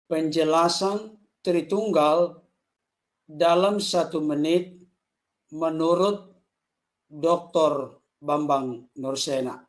penjelasan Tritunggal dalam 1 menit menurut Dr. Bambang Nursena.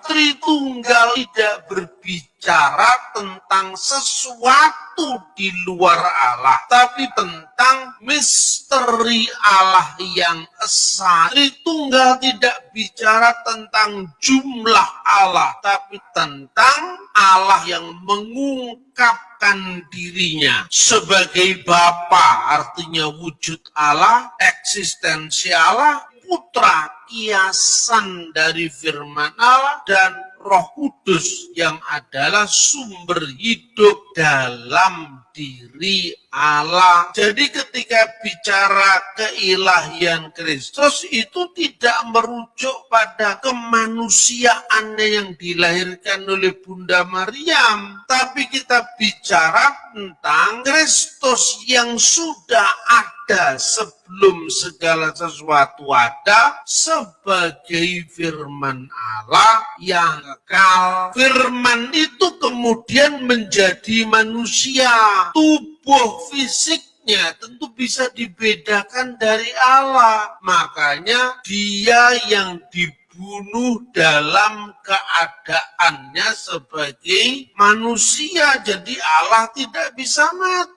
Tritunggal tidak berbicara tentang sesuatu di luar Allah, tapi tentang misteri Allah yang esa. Tritunggal tidak bicara tentang jumlah Allah, tapi tentang Allah yang mengungkapkan dirinya sebagai Bapa, artinya wujud Allah, eksistensi Allah, Putra, kiasan dari firman Allah, dan Roh Kudus yang adalah sumber hidup dalam diri Allah. Jadi ketika bicara keilahian Kristus itu tidak merujuk pada kemanusiaannya yang dilahirkan oleh Bunda Maryam, tapi kita bicara tentang Kristus yang sudah ada sebelum segala sesuatu ada, sebagai firman Allah yang kekal. Firman itu kemudian menjadi manusia. Tubuh fisiknya tentu bisa dibedakan dari Allah. Makanya dia yang dibunuh dalam keadaannya sebagai manusia. Jadi Allah tidak bisa mati.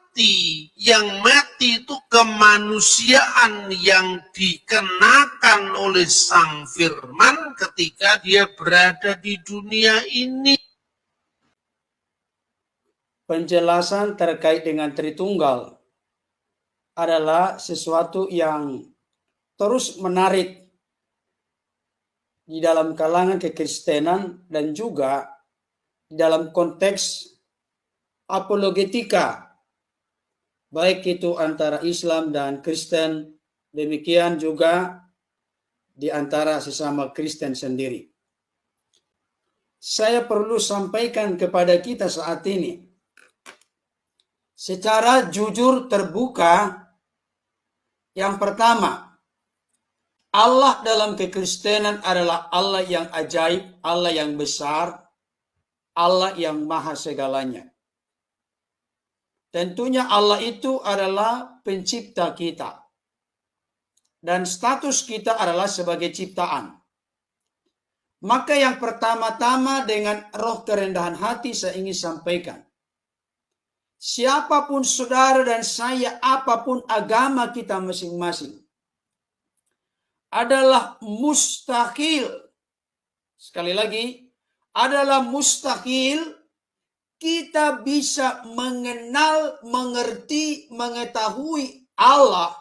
Yang mati itu kemanusiaan yang dikenakan oleh Sang Firman ketika dia berada di dunia ini. Penjelasan terkait dengan Tritunggal adalah sesuatu yang terus menarik di dalam kalangan kekristenan dan juga dalam konteks apologetika, baik itu antara Islam dan Kristen, demikian juga di antara sesama Kristen sendiri. Saya perlu sampaikan kepada kita saat ini, secara jujur terbuka, yang pertama, Allah dalam kekristenan adalah Allah yang ajaib, Allah yang besar, Allah yang maha segalanya. Tentunya Allah itu adalah pencipta kita. Dan status kita adalah sebagai ciptaan. Maka yang pertama-tama dengan roh kerendahan hati saya ingin sampaikan. Siapapun saudara dan saya, apapun agama kita masing-masing, adalah mustahil, sekali lagi, adalah mustahil kita bisa mengenal, mengerti, mengetahui Allah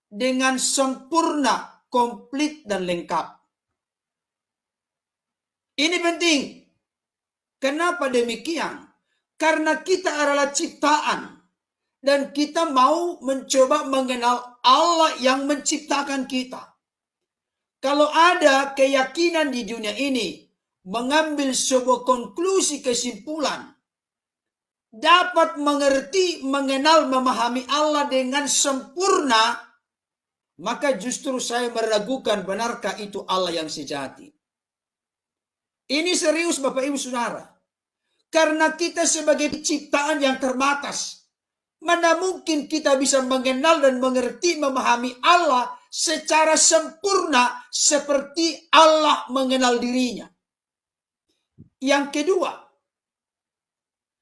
dengan sempurna, komplit, dan lengkap. Ini penting. Kenapa demikian? Karena kita adalah ciptaan. Dan kita mau mencoba mengenal Allah yang menciptakan kita. Kalau ada keyakinan di dunia ini, mengambil sebuah konklusi kesimpulan, dapat mengerti, mengenal, memahami Allah dengan sempurna, maka justru saya meragukan benarkah itu Allah yang sejati. Ini serius Bapak Ibu Saudara. Karena kita sebagai ciptaan yang terbatas, mana mungkin kita bisa mengenal dan mengerti, memahami Allah secara sempurna seperti Allah mengenal dirinya. Yang kedua,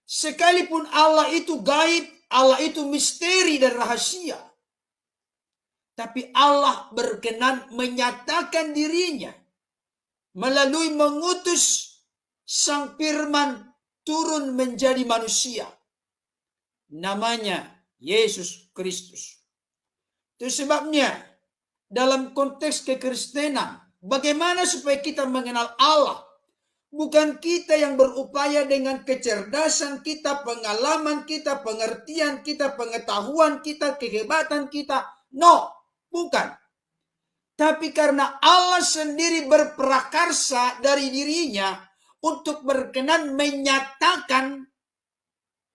sekalipun Allah itu gaib, Allah itu misteri dan rahasia, tapi Allah berkenan menyatakan dirinya melalui mengutus Sang Firman turun menjadi manusia. Namanya Yesus Kristus. Itu sebabnya dalam konteks kekristenan, bagaimana supaya kita mengenal Allah? Bukan kita yang berupaya dengan kecerdasan kita, pengalaman kita, pengertian kita, pengetahuan kita, kehebatan kita. No, bukan. Tapi karena Allah sendiri berprakarsa dari dirinya untuk berkenan menyatakan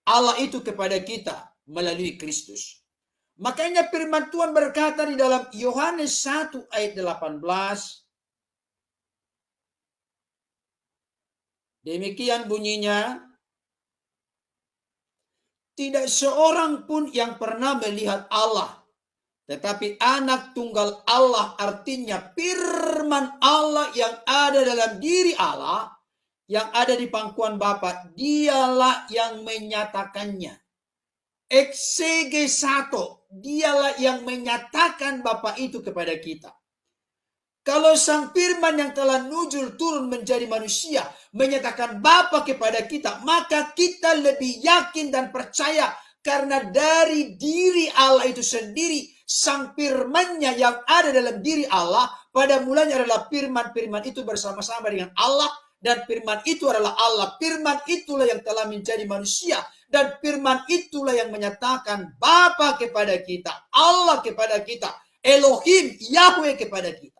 Allah itu kepada kita melalui Kristus. Makanya firman Tuhan berkata di dalam Yohanes 1 ayat 18, demikian bunyinya, tidak seorang pun yang pernah melihat Allah. Tetapi anak tunggal Allah artinya firman Allah yang ada dalam diri Allah, yang ada di pangkuan Bapa, dialah yang menyatakannya. Exegesato, dialah yang menyatakan Bapa itu kepada kita. Kalau sang firman yang telah nuzul turun menjadi manusia menyatakan Bapa kepada kita, maka kita lebih yakin dan percaya karena dari diri Allah itu sendiri, sang firman-Nya yang ada dalam diri Allah pada mulanya adalah firman-firman itu bersama-sama dengan Allah, dan firman itu adalah Allah. Firman itulah yang telah menjadi manusia, dan firman itulah yang menyatakan Bapa kepada kita, Allah kepada kita, Elohim, Yahweh kepada kita.